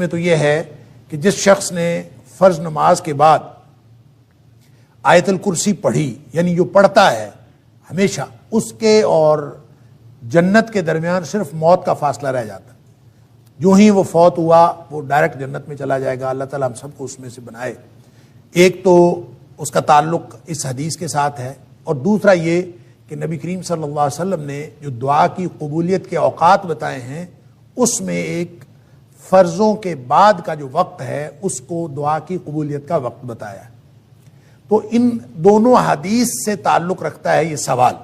میں تو یہ ہے کہ جس شخص نے فرض نماز کے بعد آیت الکرسی پڑھی، یعنی جو پڑھتا ہے ہمیشہ، اس کے اور جنت کے درمیان صرف موت کا فاصلہ رہ جاتا ہے۔ جو ہی وہ فوت ہوا وہ ڈائریکٹ جنت میں چلا جائے گا۔ اللہ تعالیٰ ہم سب کو اس میں سے بنائے۔ ایک تو اس کا تعلق اس حدیث کے ساتھ ہے، اور دوسرا یہ کہ نبی کریم صلی اللہ علیہ وسلم نے جو دعا کی قبولیت کے اوقات بتائے ہیں، اس میں ایک فرضوں کے بعد کا جو وقت ہے اس کو دعا کی قبولیت کا وقت بتایا ہے۔ تو ان دونوں حدیث سے تعلق رکھتا ہے یہ سوال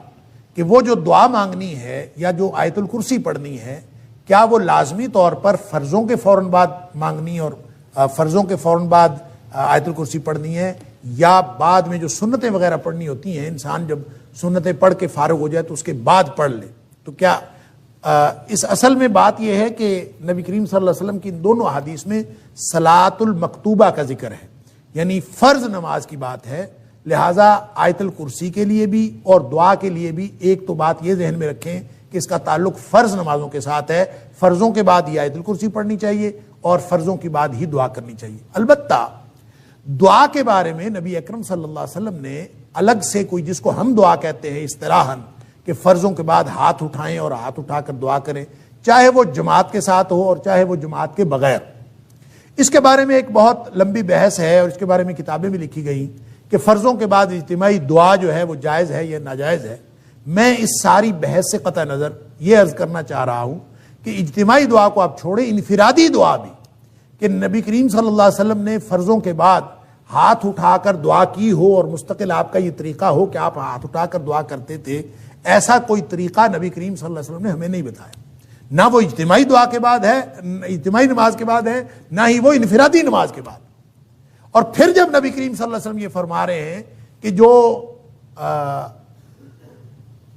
کہ وہ جو دعا مانگنی ہے یا جو آیت الکرسی پڑھنی ہے، کیا وہ لازمی طور پر فرضوں کے فوراً بعد مانگنی اور فرضوں کے فوراً بعد آیت الکرسی پڑھنی ہے، یا بعد میں جو سنتیں وغیرہ پڑھنی ہوتی ہیں، انسان جب سنتیں پڑھ کے فارغ ہو جائے تو اس کے بعد پڑھ لے؟ تو کیا اس اصل میں بات یہ ہے کہ نبی کریم صلی اللہ علیہ وسلم کی ان دونوں حدیث میں صلاۃ المکتوبہ کا ذکر ہے، یعنی فرض نماز کی بات ہے، لہٰذا آیت الکرسی کے لیے بھی اور دعا کے لیے بھی ایک تو بات یہ ذہن میں رکھیں کہ اس کا تعلق فرض نمازوں کے ساتھ ہے، فرضوں کے بعد ہی آیت الکرسی پڑھنی چاہیے اور فرضوں کے بعد ہی دعا کرنی چاہیے۔ البتہ دعا کے بارے میں نبی اکرم صلی اللہ علیہ وسلم نے الگ سے کوئی، جس کو ہم دعا کہتے ہیں اصطلاحاً، کہ فرضوں کے بعد ہاتھ اٹھائیں اور ہاتھ اٹھا کر دعا کریں، چاہے وہ جماعت کے ساتھ ہو اور چاہے وہ جماعت کے بغیر۔ اس کے بارے میں ایک بہت لمبی بحث ہے اور اس کے بارے میں کتابیں بھی لکھی گئیں کہ فرضوں کے بعد اجتماعی دعا جو ہے وہ جائز ہے یا ناجائز ہے۔ میں اس ساری بحث سے قطع نظر یہ عرض کرنا چاہ رہا ہوں کہ اجتماعی دعا کو آپ چھوڑیں، انفرادی دعا بھی، کہ نبی کریم صلی اللہ علیہ وسلم نے فرضوں کے بعد ہاتھ اٹھا کر دعا کی ہو اور مستقل آپ کا یہ طریقہ ہو کہ آپ ہاتھ اٹھا کر دعا کرتے تھے، ایسا کوئی طریقہ نبی کریم صلی اللہ علیہ وسلم نے ہمیں نہیں بتایا۔ نہ وہ اجتماعی دعا کے بعد ہے، اجتماعی نماز کے بعد ہے، نہ ہی وہ انفرادی نماز کے بعد۔ اور پھر جب نبی کریم صلی اللہ علیہ وسلم یہ فرما رہے ہیں کہ جو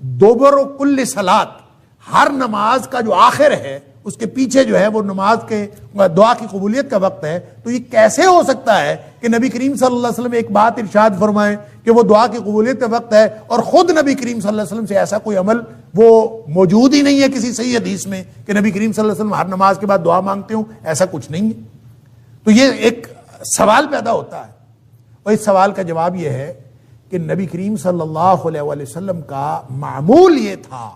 دوبر و کل صلات، ہر نماز کا جو آخر ہے اس کے پیچھے جو ہے وہ نماز کے دعا کی قبولیت کا وقت ہے، تو یہ کیسے ہو سکتا ہے کہ نبی کریم صلی اللہ علیہ وسلم ایک بات ارشاد فرمائیں کہ وہ دعا کی قبولیت کا وقت ہے، اور خود نبی کریم صلی اللہ علیہ وسلم سے ایسا کوئی عمل وہ موجود ہی نہیں ہے کسی صحیح حدیث میں کہ نبی کریم صلی اللہ علیہ وسلم ہر نماز کے بعد دعا مانگتے ہوں، ایسا کچھ نہیں ہے۔ تو یہ ایک سوال پیدا ہوتا ہے، اور اس سوال کا جواب یہ ہے کہ نبی کریم صلی اللہ علیہ وسلم کا معمول یہ تھا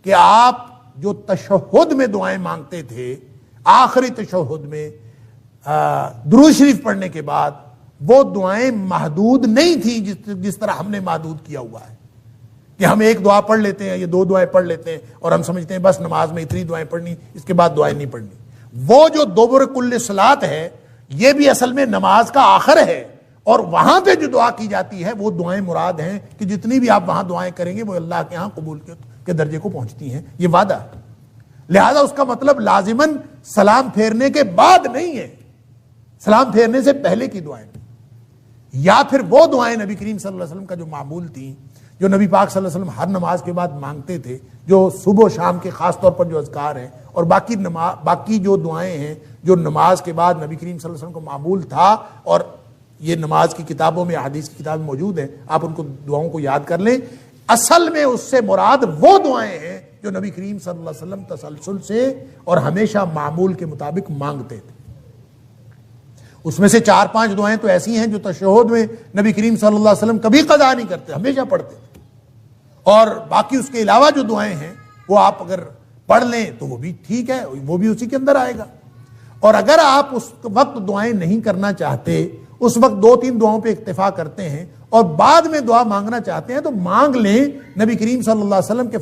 کہ آپ جو تشہد میں دعائیں مانگتے تھے، آخری تشہد میں درود شریف پڑھنے کے بعد، وہ دعائیں محدود نہیں تھیں جس طرح ہم نے محدود کیا ہوا ہے کہ ہم ایک دعا پڑھ لیتے ہیں یا دو دعائیں پڑھ لیتے ہیں اور ہم سمجھتے ہیں بس نماز میں اتنی دعائیں پڑھنی، اس کے بعد دعائیں نہیں پڑھنی۔ وہ جو دوبر کل صلات ہے، یہ بھی اصل میں نماز کا آخر ہے، اور وہاں پہ جو دعا کی جاتی ہے وہ دعائیں مراد ہیں کہ جتنی بھی آپ وہاں دعائیں کریں گے وہ اللہ کے ہاں قبول کے درجے کو پہنچتی ہیں، یہ وعدہ ہے۔ لہذا اس کا مطلب لازماً سلام پھیرنے کے بعد نہیں ہے، سلام پھیرنے سے پہلے کی دعائیں، یا پھر وہ دعائیں نبی کریم صلی اللہ علیہ وسلم کا جو معمول تھیں، جو نبی پاک صلی اللہ علیہ وسلم ہر نماز کے بعد مانگتے تھے، جو صبح و شام کے خاص طور پر جو اذکار ہیں، اور باقی جو دعائیں ہیں جو نماز کے بعد نبی کریم صلی اللہ علیہ وسلم کو معمول تھا، اور یہ نماز کی کتابوں میں، حدیث کی کتابیں موجود ہیں، آپ ان کو دعاؤں کو یاد کر لیں۔ اصل میں اس سے مراد وہ دعائیں ہیں جو نبی کریم صلی اللہ علیہ وسلم تسلسل سے اور ہمیشہ معمول کے مطابق مانگتے تھے۔ اس میں سے 4-5 دعائیں تو ایسی ہیں جو تشہد میں نبی کریم صلی اللہ علیہ وسلم کبھی قضا نہیں کرتے، ہمیشہ پڑھتے تھے، اور باقی اس کے علاوہ جو دعائیں ہیں وہ آپ اگر پڑھ لیں تو وہ بھی ٹھیک ہے، وہ بھی اسی کے اندر آئے گا۔ اور اگر آپ اس وقت دعائیں نہیں کرنا چاہتے، اس وقت 2-3 دعاؤں پہ اکتفا کرتے ہیں اور بعد میں دعا مانگنا چاہتے ہیں تو مانگ لیں۔ نبی کریم صلی اللہ علیہ وسلم کے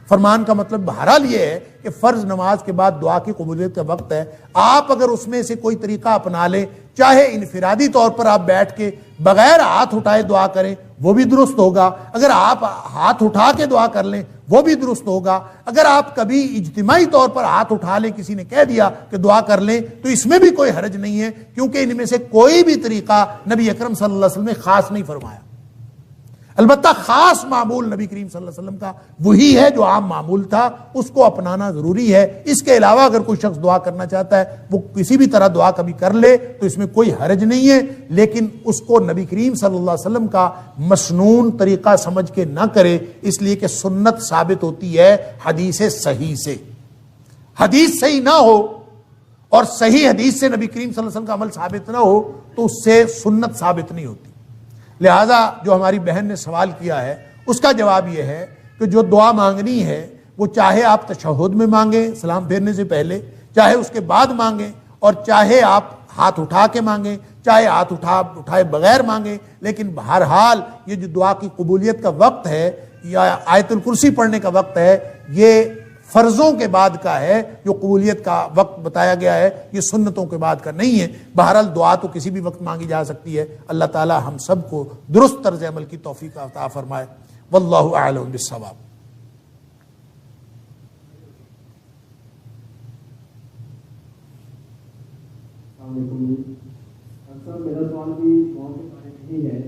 فرمان کا مطلب بہرحال یہ ہے کہ فرض نماز کے بعد دعا کی قبولیت کا وقت ہے۔ آپ اگر اس میں سے کوئی طریقہ اپنا لیں، چاہے انفرادی طور پر آپ بیٹھ کے بغیر ہاتھ اٹھائے دعا کریں، وہ بھی درست ہوگا۔ اگر آپ ہاتھ اٹھا کے دعا کر لیں وہ بھی درست ہوگا۔ اگر آپ کبھی اجتماعی طور پر ہاتھ اٹھا لیں، کسی نے کہہ دیا کہ دعا کر لیں، تو اس میں بھی کوئی حرج نہیں ہے، کیونکہ ان میں سے کوئی بھی طریقہ نبی اکرم صلی اللہ علیہ وسلم نے خاص نہیں فرمایا۔ البتہ خاص معمول نبی کریم صلی اللہ علیہ وسلم کا وہی ہے جو عام معمول تھا، اس کو اپنانا ضروری ہے۔ اس کے علاوہ اگر کوئی شخص دعا کرنا چاہتا ہے وہ کسی بھی طرح دعا کبھی کر لے تو اس میں کوئی حرج نہیں ہے، لیکن اس کو نبی کریم صلی اللہ علیہ وسلم کا مسنون طریقہ سمجھ کے نہ کرے، اس لیے کہ سنت ثابت ہوتی ہے حدیث صحیح سے۔ حدیث صحیح نہ ہو اور صحیح حدیث سے نبی کریم صلی اللہ علیہ وسلم کا عمل ثابت نہ ہو تو اس سے سنت ثابت نہیں ہوتی. لہٰذا جو ہماری بہن نے سوال کیا ہے اس کا جواب یہ ہے کہ جو دعا مانگنی ہے وہ چاہے آپ تشہد میں مانگیں سلام پھیرنے سے پہلے، چاہے اس کے بعد مانگیں، اور چاہے آپ ہاتھ اٹھا کے مانگیں، چاہے ہاتھ اٹھائے بغیر مانگیں، لیکن بہرحال یہ جو دعا کی قبولیت کا وقت ہے یا آیت الکرسی پڑھنے کا وقت ہے یہ فرضوں کے بعد کا ہے. جو قبولیت کا وقت بتایا گیا ہے یہ سنتوں کے بعد کا نہیں ہے. بہرحال دعا تو کسی بھی وقت مانگی جا سکتی ہے. اللہ تعالی ہم سب کو درست طرز عمل کی توفیق عطا فرمائے. واللہ اعلم بالصواب. اکثر میرا سوال بھی دعاؤں کے بارے میں ہی ہے.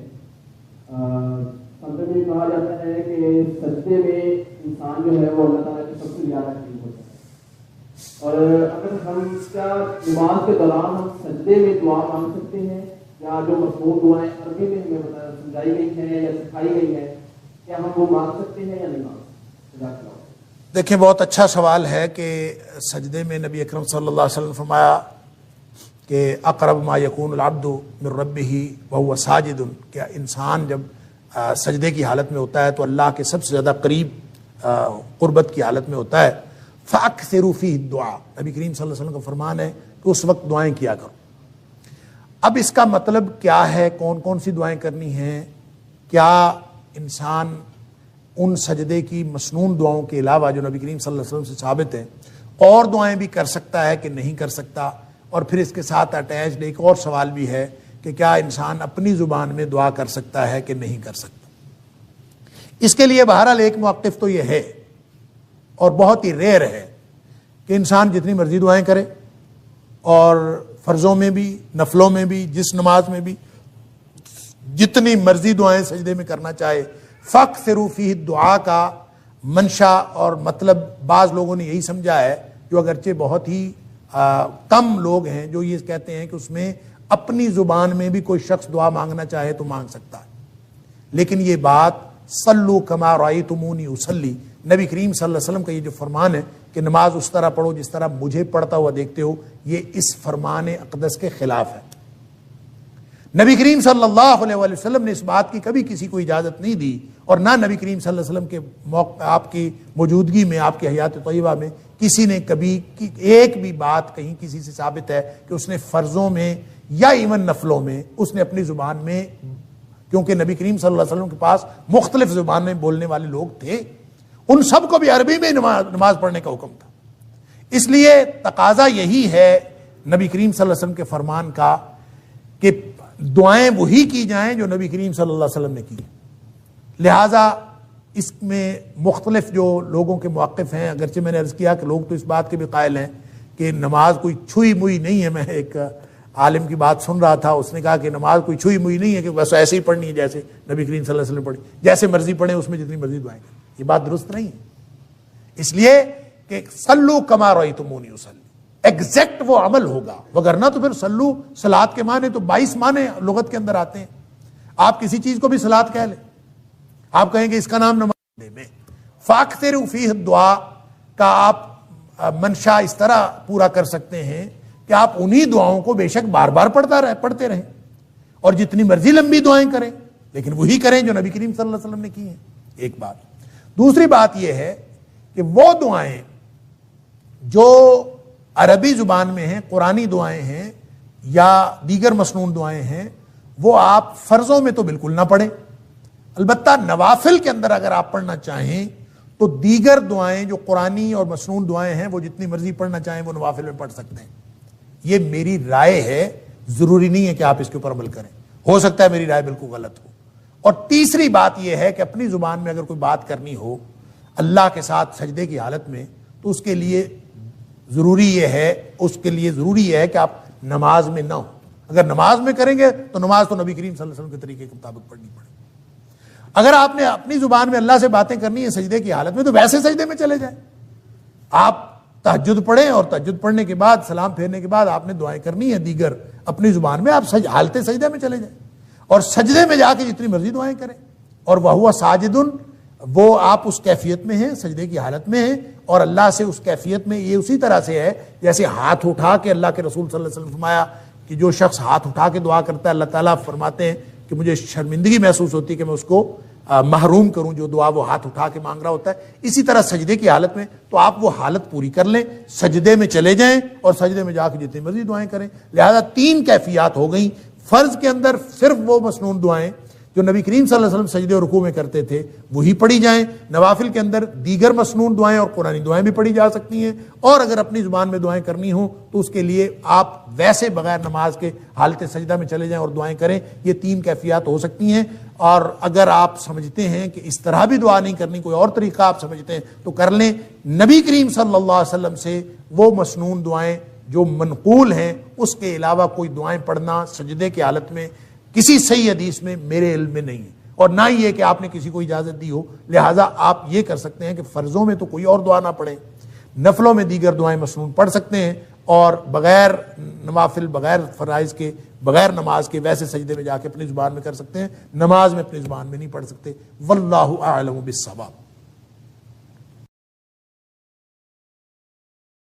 سمجھ میں کہا جاتا ہے کہ سجدے میں انسان جو ہے وہ اللہ تعالیٰ کے سب سے زیادہ قریب ہوتا ہے، اور اگر ہم کیا نماز کے دوران ہم سجدے میں دعا مانگ سکتے ہیں، یا جو مضمون دعائیں عربی میں ہمیں سمجھائی گئی ہیں یا سکھائی گئی ہیں کیا ہم وہ مانگ سکتے ہیں یا نہیں مانگ سکتے؟ دیکھیں بہت اچھا سوال ہے کہ سجدے میں نبی اکرم صلی اللہ علیہ وسلم فرمایا کہ اقرب ما یکون العبد من ربہ وہو ساجد، کہ انسان جب سجدے کی حالت میں ہوتا ہے تو اللہ کے سب سے زیادہ قریب قربت کی حالت میں ہوتا ہے. فاکثروا فیہ الدعاء، نبی کریم صلی اللہ علیہ وسلم کا فرمان ہے کہ اس وقت دعائیں کیا کرو. اب اس کا مطلب کیا ہے، کون کون سی دعائیں کرنی ہیں؟ کیا انسان ان سجدے کی مسنون دعاؤں کے علاوہ جو نبی کریم صلی اللہ علیہ وسلم سے ثابت ہیں اور دعائیں بھی کر سکتا ہے کہ نہیں کر سکتا؟ اور پھر اس کے ساتھ اٹیچڈ ایک اور سوال بھی ہے کہ کیا انسان اپنی زبان میں دعا کر سکتا ہے کہ نہیں کر سکتا؟ اس کے لیے بہرحال ایک موقف تو یہ ہے اور بہت ہی ریئر ہے کہ انسان جتنی مرضی دعائیں کرے، اور فرضوں میں بھی نفلوں میں بھی جس نماز میں بھی جتنی مرضی دعائیں سجدے میں کرنا چاہے. فاکثروا فیہ الدعاء کا منشا اور مطلب بعض لوگوں نے یہی سمجھا ہے، جو اگرچہ بہت ہی کم لوگ ہیں جو یہ کہتے ہیں کہ اس میں اپنی زبان میں بھی کوئی شخص دعا مانگنا چاہے تو مانگ سکتا ہے. لیکن یہ بات صلو کما رأیتمونی اصلی، نبی کریم صلی اللہ علیہ وسلم کا یہ جو فرمان ہے کہ نماز اس طرح پڑھو جس طرح مجھے پڑھتا ہوا دیکھتے ہو، یہ اس فرمان اقدس کے خلاف ہے. نبی کریم صلی اللہ علیہ وسلم نے اس بات کی کبھی کسی کو اجازت نہیں دی، اور نہ نبی کریم صلی اللہ علیہ وسلم کے آپ کی موجودگی میں، آپ کی حیات طیبہ میں کسی نے کبھی ایک بھی بات کہیں کسی سے ثابت ہے کہ اس نے فرضوں میں یا ایون نفلوں میں اس نے اپنی زبان میں، کیونکہ نبی کریم صلی اللہ علیہ وسلم کے پاس مختلف زبان میں بولنے والے لوگ تھے، ان سب کو بھی عربی میں نماز پڑھنے کا حکم تھا. اس لیے تقاضا یہی ہے نبی کریم صلی اللہ علیہ وسلم کے فرمان کا کہ دعائیں وہی کی جائیں جو نبی کریم صلی اللہ علیہ وسلم نے کی. لہٰذا اس میں مختلف جو لوگوں کے موقف ہیں، اگرچہ میں نے عرض کیا کہ لوگ تو اس بات کے بھی قائل ہیں کہ نماز کوئی چھوئی موئی نہیں ہے. میں ایک عالم کی بات سن رہا تھا، اس نے کہا کہ نماز کوئی چھوئی موئی نہیں ہے کہ بس ایسے ہی پڑھنی ہے جیسے نبی کریم صلی اللہ علیہ وسلم پڑھی، جیسے مرضی پڑھیں اس میں جتنی مرضی دعائیں کریں. یہ بات درست نہیں ہے. اس لیے کہ صلو کما رأیتمونی اصلی ایگزیکٹ وہ عمل ہوگا، وگرنہ تو پھر صلو صلاۃ کے معنی تو 22 معنی لغت کے اندر آتے ہیں. آپ کسی چیز کو بھی صلاۃ کہہ لیں، آپ کہیں کہ اس کا نام نماز میں. فاکثروا فیہ الدعاء کا آپ منشا اس طرح پورا کر سکتے ہیں کہ آپ انہی دعاؤں کو بے شک بار بار پڑھتے رہیں، اور جتنی مرضی لمبی دعائیں کریں، لیکن وہی کریں جو نبی کریم صلی اللہ علیہ وسلم نے کی ہیں. ایک بات. دوسری بات یہ ہے کہ وہ دعائیں جو عربی زبان میں ہیں، قرآنی دعائیں ہیں یا دیگر مسنون دعائیں ہیں، وہ آپ فرضوں میں تو بالکل نہ پڑھیں. البتہ نوافل کے اندر اگر آپ پڑھنا چاہیں تو دیگر دعائیں جو قرآنی اور مسنون دعائیں ہیں وہ جتنی مرضی پڑھنا چاہیں وہ نوافل میں پڑھ سکتے ہیں. یہ میری رائے ہے، ضروری نہیں ہے کہ آپ اس کے اوپر عمل کریں، ہو سکتا ہے میری رائے بالکل غلط ہو. اور تیسری بات یہ ہے کہ اپنی زبان میں اگر کوئی بات کرنی ہو اللہ کے ساتھ سجدے کی حالت میں تو اس کے لیے ضروری یہ ہے کہ آپ نماز میں نہ ہو. اگر نماز میں کریں گے تو نماز تو نبی کریم صلی اللہ علیہ وسلم کے طریقے کے مطابق پڑھنی پڑے. اگر آپ نے اپنی زبان میں اللہ سے باتیں کرنی ہے سجدے کی حالت میں تو ویسے سجدے میں چلے جائیں. آپ تہجد پڑھیں اور تہجد پڑھنے کے بعد سلام پھیرنے کے بعد آپ نے دعائیں کرنی ہے دیگر اپنی زبان میں، آپ حالت سجدے میں چلے جائیں اور سجدے میں جا کے جتنی مرضی دعائیں کریں. اور وہو ساجد وہ آپ اس کیفیت میں ہیں، سجدے کی حالت میں ہیں، اور اللہ سے اس کیفیت میں یہ اسی طرح سے ہے جیسے ہاتھ اٹھا کے اللہ کے رسول صلی اللہ علیہ وسلم فرمایا کہ جو شخص ہاتھ اٹھا کے دعا کرتا ہے اللہ تعالیٰ فرماتے ہیں کہ مجھے شرمندگی محسوس ہوتی ہے کہ میں اس کو محروم کروں جو دعا وہ ہاتھ اٹھا کے مانگ رہا ہوتا ہے. اسی طرح سجدے کی حالت میں تو آپ وہ حالت پوری کر لیں، سجدے میں چلے جائیں اور سجدے میں جا کے جتنی مرضی دعائیں کریں. لہذا 3 کیفیات ہو گئیں. فرض کے اندر صرف وہ مسنون دعائیں جو نبی کریم صلی اللہ علیہ وسلم سجدے اور رکوع میں کرتے تھے وہی پڑھی جائیں. نوافل کے اندر دیگر مسنون دعائیں اور قرآنی دعائیں بھی پڑھی جا سکتی ہیں، اور اگر اپنی زبان میں دعائیں کرنی ہوں تو اس کے لیے آپ ویسے بغیر نماز کے حالت سجدہ میں چلے جائیں اور دعائیں کریں. یہ 3 کیفیات ہو سکتی ہیں. اور اگر آپ سمجھتے ہیں کہ اس طرح بھی دعا نہیں کرنی، کوئی اور طریقہ آپ سمجھتے ہیں تو کر لیں. نبی کریم صلی اللہ علیہ وسلم سے وہ مسنون دعائیں جو منقول ہیں اس کے علاوہ کوئی دعائیں پڑھنا سجدے کی حالت میں کسی صحیح حدیث میں میرے علم میں نہیں ہے، اور نہ ہی یہ کہ آپ نے کسی کو اجازت دی ہو. لہٰذا آپ یہ کر سکتے ہیں کہ فرضوں میں تو کوئی اور دعا نہ پڑھیں، نفلوں میں دیگر دعائیں مسنون پڑھ سکتے ہیں، اور بغیر نوافل، بغیر فرائض کے، بغیر نماز کے ویسے سجدے میں جا کے اپنی زبان میں کر سکتے ہیں. نماز میں اپنی زبان میں نہیں پڑھ سکتے. واللہ اعلم بالصواب.